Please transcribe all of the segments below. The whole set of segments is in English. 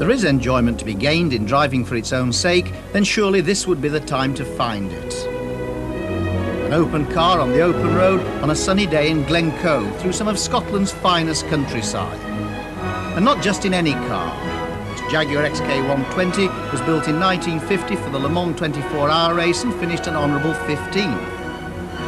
there is enjoyment to be gained in driving for its own sake, then surely this would be the time to find it. An open car on the open road on a sunny day in Glencoe through some of Scotland's finest countryside. And not just in any car. This Jaguar XK120 was built in 1950 for the Le Mans 24-hour race and finished an honourable 15th.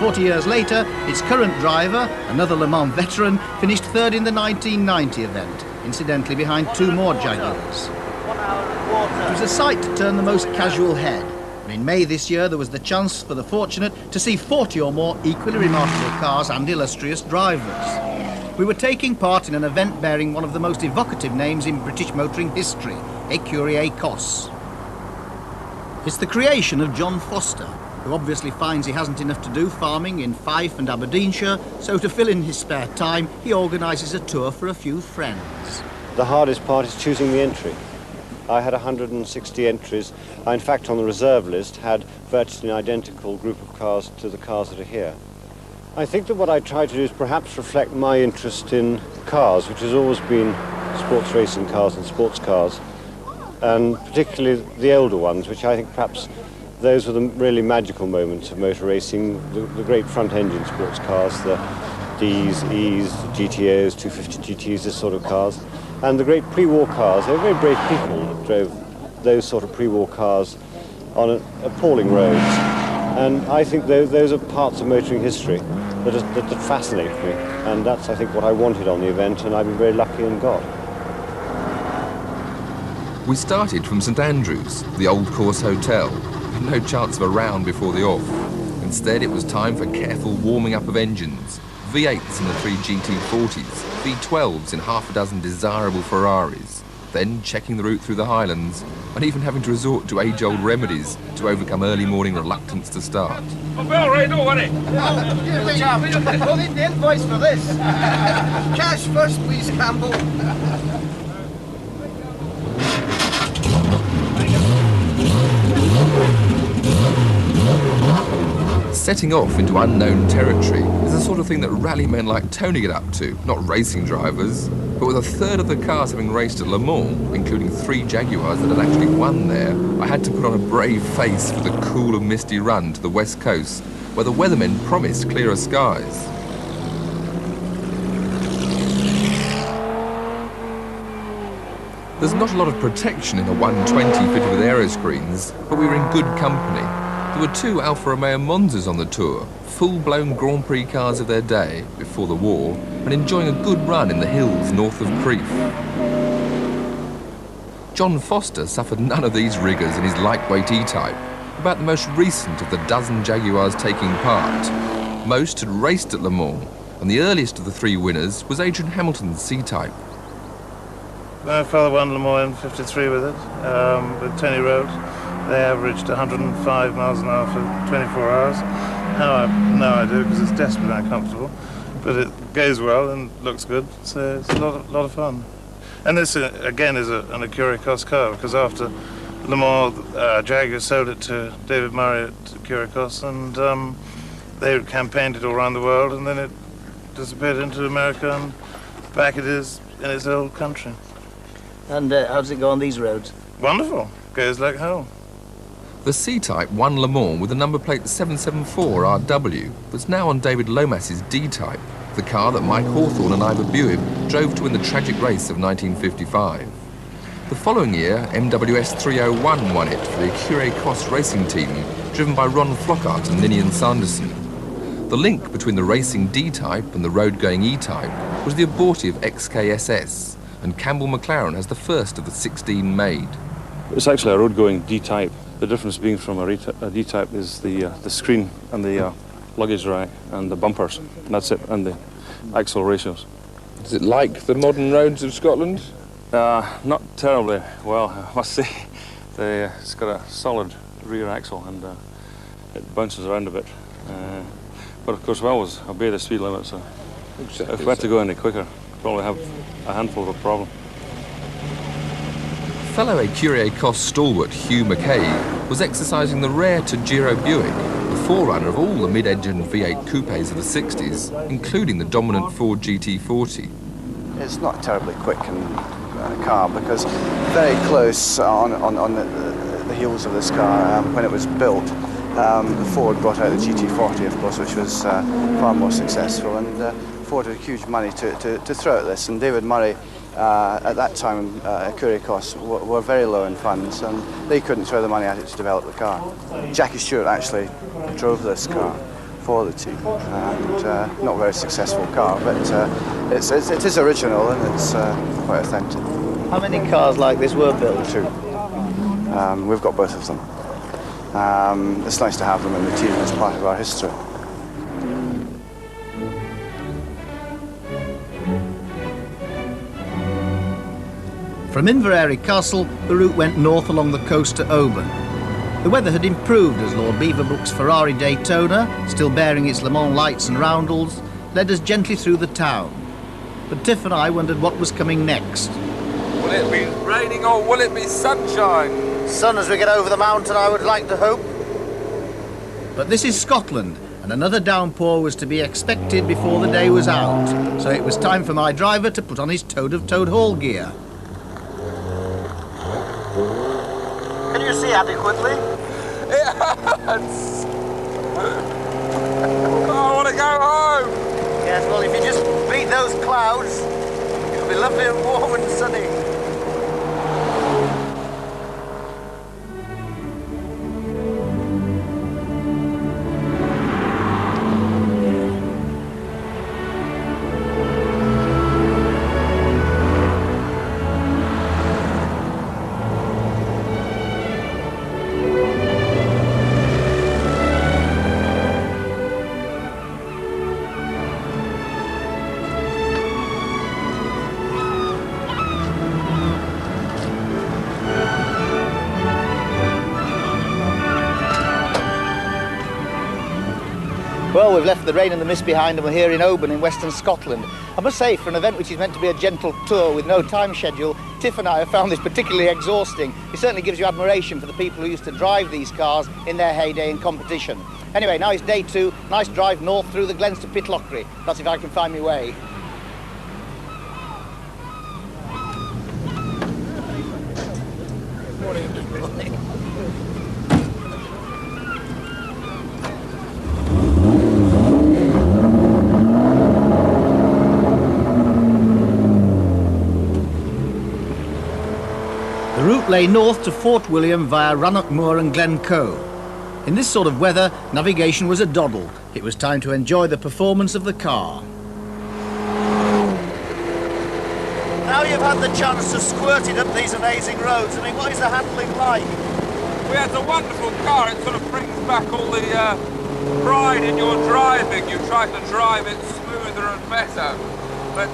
40 years later, its current driver, another Le Mans veteran, finished third in the 1990 event, incidentally behind two more Jaguars. It was a sight to turn the most casual head. And in May this year, there was the chance for the fortunate to see 40 or more equally remarkable cars and illustrious drivers. We were taking part in an event bearing one of the most evocative names in British motoring history, Ecurie Ecosse. It's the creation of John Foster, who obviously finds he hasn't enough to do farming in Fife and Aberdeenshire, so to fill in his spare time, he organises a tour for a few friends. The hardest part is choosing the entry. I had 160 entries. I, in fact, on the reserve list, had virtually an identical group of cars to the cars that are here. I think that what I try to do is perhaps reflect my interest in cars, which has always been sports racing cars and sports cars, and particularly the older ones, which I think perhaps those were the really magical moments of motor racing, the great front-engine sports cars, the Ds, Es, GTOs, 250 GTs, this sort of cars, and the great pre-war cars. They were very brave people that drove those sort of pre-war cars on appalling roads. And I think those are parts of motoring history that fascinate me, and that's, I think, what I wanted on the event, and I've been very lucky and got. We started from St Andrews, the Old Course Hotel. No chance of a round before the off. Instead, it was time for careful warming up of engines. V8s in the 3 GT40s, V12s in half a dozen desirable Ferraris, then checking the route through the Highlands, and even having to resort to age-old remedies to overcome early morning reluctance to start. Well, right, don't worry. We'll need the invoice for this. Cash first, please, Campbell. Setting off into unknown territory is the sort of thing that rally men like Tony get up to, not racing drivers. But with a third of the cars having raced at Le Mans, including 3 Jaguars that had actually won there, I had to put on a brave face for the cool and misty run to the west coast, where the weathermen promised clearer skies. There's not a lot of protection in the 120 fitted with aeroscreens, but we were in good company. There were 2 Alfa Romeo Monzas on the tour, full-blown Grand Prix cars of their day, before the war, and enjoying a good run in the hills north of Crieff. John Foster suffered none of these rigours in his lightweight E-Type, about the most recent of the dozen Jaguars taking part. Most had raced at Le Mans, and the earliest of the 3 winners was Adrian Hamilton's C-Type. My father won Le Mans in '53 with it, with Tony Rhodes. They averaged 105 miles an hour for 24 hours. How I have no idea, because it's desperately uncomfortable. But it goes well and looks good, so it's a lot of fun. And this, again, is an Ecurie Ecosse car, because after Le Mans, Jaguar sold it to David Murray at Ecurie Ecosse, and they campaigned it all around the world, and then it disappeared into America, and back it is in its old country. And how does it go on these roads? Wonderful. Goes like hell. The C-Type won Le Mans with the number plate 774RW that's now on David Lomas's D-Type, the car that Mike Hawthorne and Ivor Buib drove to win the tragic race of 1955. The following year, MWS 301 won it for the Ecurie Ecosse racing team, driven by Ron Flockhart and Ninian Sanderson. The link between the racing D-Type and the road-going E-Type was the abortive XKSS, and Campbell McLaren has the first of the 16 made. It's actually a road-going D-Type. The difference being from a D-Type is the screen and the luggage rack and the bumpers. And that's it, and the axle ratios. Is it like the modern roads of Scotland? Not terribly well, I must say. It's got a solid rear axle and it bounces around a bit. But of course we always obey the speed limit, so Exactly if we had to go any quicker, probably have a handful of a problem. Fellow Ecurie Ecosse stalwart Hugh McKay was exercising the rare Tajiro Buick, the forerunner of all the mid-engine V8 coupes of the 60s, including the dominant Ford GT40. It's not terribly quick, and car, because very close on the heels of this car, when it was built, Ford brought out the GT40, of course, which was far more successful, and Ford had huge money to throw at this, and David Murray, at that time, Ecurie Ecosse were very low in funds, and they couldn't throw the money at it to develop the car. Jackie Stewart actually drove this car for the team, and not a very successful car, but it is original and it's quite authentic. How many cars like this were built? 2. We've got both of them. It's nice to have them in the team as part of our history. From Inverary Castle, the route went north along the coast to Oban. The weather had improved as Lord Beaverbrook's Ferrari Daytona, still bearing its Le Mans lights and roundels, led us gently through the town. But Tiff and I wondered what was coming next. Will it be raining or will it be sunshine? Sun as we get over the mountain, I would like to hope. But this is Scotland, and another downpour was to be expected before the day was out. So it was time for my driver to put on his Toad of Toad Hall gear. Can you see adequately? It hurts! I want to go home! Yes, well, if you just beat those clouds, it'll be lovely and warm and sunny. Well, we've left the rain and the mist behind and we're here in Oban in western Scotland. I must say, for an event which is meant to be a gentle tour with no time schedule, Tiff and I have found this particularly exhausting. It certainly gives you admiration for the people who used to drive these cars in their heyday in competition. Anyway, now it's day 2, nice drive north through the glens to Pitlochry. That's if I can find my way. Good morning. The route lay north to Fort William via Rannoch Moor and Glencoe. In this sort of weather, navigation was a doddle. It was time to enjoy the performance of the car. Now you've had the chance to squirt it up these amazing roads, I mean, what is the handling like? We had a wonderful car. It sort of brings back all the pride in your driving. You try to drive it smoother and better. But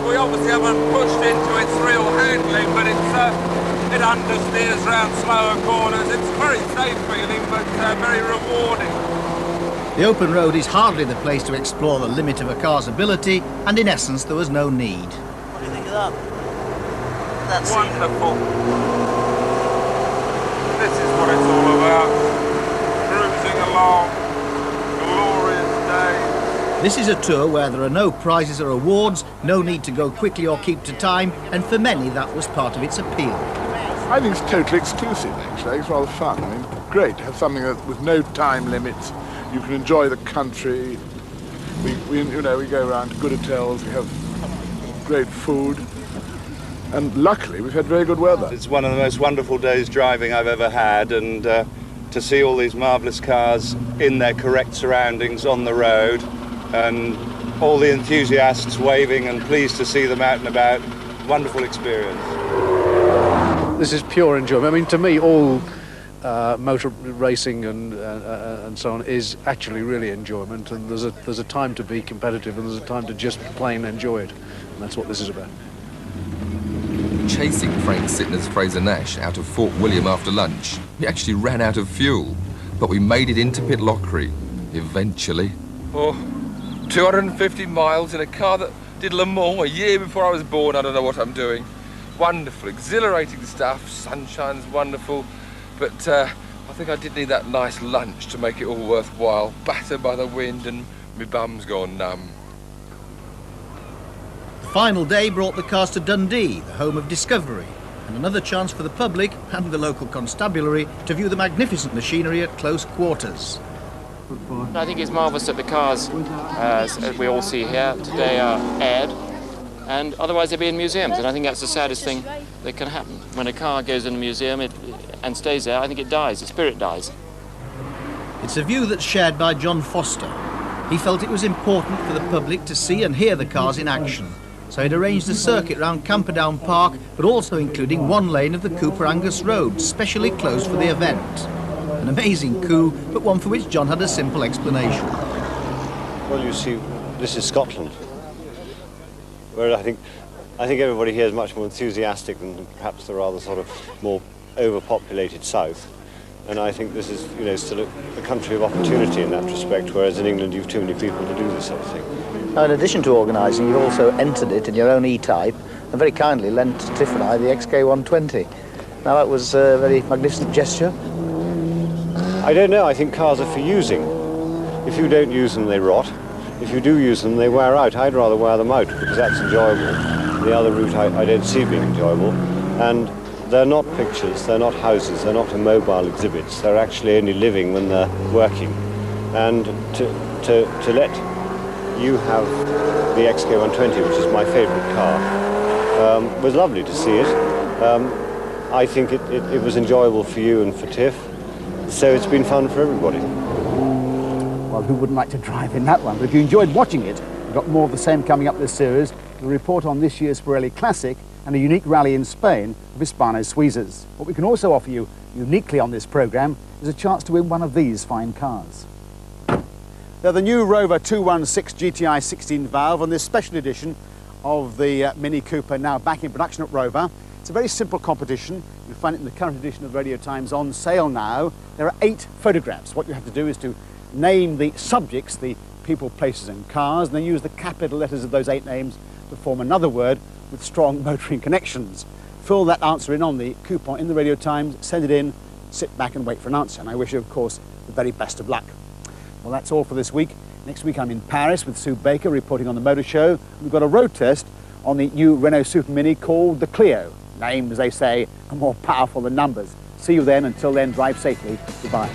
we obviously haven't pushed into its real handling, but it understeers around slower corners. It's a very safe feeling, but very rewarding. The open road is hardly the place to explore the limit of a car's ability, and in essence there was no need. What do you think of that? That's wonderful. This is what it's all about. Cruising along, glorious day. This is a tour where there are no prizes or awards, no need to go quickly or keep to time, and for many that was part of its appeal. I think it's totally exclusive, actually. It's rather fun. I mean, great to have something with no time limits. You can enjoy the country. We go around to good hotels. We have great food. And luckily, we've had very good weather. It's one of the most wonderful days driving I've ever had, and to see all these marvellous cars in their correct surroundings on the road, and all the enthusiasts waving and pleased to see them out and about. Wonderful experience. This is pure enjoyment. I mean, to me, all motor racing and so on is actually really enjoyment, and there's a time to be competitive and there's a time to just plain enjoy it, and that's what this is about. Chasing Frank Sitner's Fraser Nash out of Fort William after lunch, we actually ran out of fuel, but we made it into Pitlochry, eventually. Oh, 250 miles in a car that did Le Mans a year before I was born. I don't know what I'm doing. Wonderful, exhilarating stuff, sunshine's wonderful, but I think I did need that nice lunch to make it all worthwhile, battered by the wind and my bum's gone numb. The final day brought the cars to Dundee, the home of Discovery, and another chance for the public and the local constabulary to view the magnificent machinery at close quarters. I think it's marvellous that the cars, as we all see here today, are aired, and otherwise they'd be in museums, and I think that's the saddest thing that can happen. When a car goes in a museum and stays there, I think it dies, the spirit dies. It's a view that's shared by John Foster. He felt it was important for the public to see and hear the cars in action, so he'd arranged a circuit round Camperdown Park, but also including one lane of the Cooper Angus Road, specially closed for the event. An amazing coup, but one for which John had a simple explanation. Well, you see, this is Scotland, where I think everybody here is much more enthusiastic than perhaps the rather sort of more overpopulated south. And I think this is, you know, still a country of opportunity in that respect, whereas in England you've too many people to do this sort of thing. Now, in addition to organising, you've also entered it in your own E-Type and very kindly lent Tiff and I the XK120. Now, that was a very magnificent gesture. I don't know, I think cars are for using. If you don't use them, they rot. If you do use them, they wear out. I'd rather wear them out because that's enjoyable. The other route I don't see being enjoyable. And they're not pictures, they're not houses, they're not immobile exhibits. They're actually only living when they're working. And to let you have the XK120, which is my favourite car, was lovely to see it. I think it was enjoyable for you and for Tiff. So it's been fun for everybody. Well, who wouldn't like to drive in that one? But if you enjoyed watching it, we've got more of the same coming up this series. We'll report on this year's Pirelli Classic and a unique rally in Spain of Hispano Suizas. What we can also offer you uniquely on this programme is a chance to win one of these fine cars. They're the new Rover 216 GTI 16 valve on this special edition of the Mini Cooper, now back in production at Rover. It's a very simple competition. You'll find it in the current edition of Radio Times on sale now. There are 8 photographs. What you have to do is to name the subjects, the people, places and cars, and then use the capital letters of those 8 names to form another word with strong motoring connections. Fill that answer in on the coupon in the Radio Times, send it in, sit back and wait for an answer. And I wish you, of course, the very best of luck. Well, that's all for this week. Next week I'm in Paris with Sue Baker reporting on the motor show. We've got a road test on the new Renault Super Mini called the Clio. Names, they say, are more powerful than numbers. See you then. Until then, drive safely. Goodbye.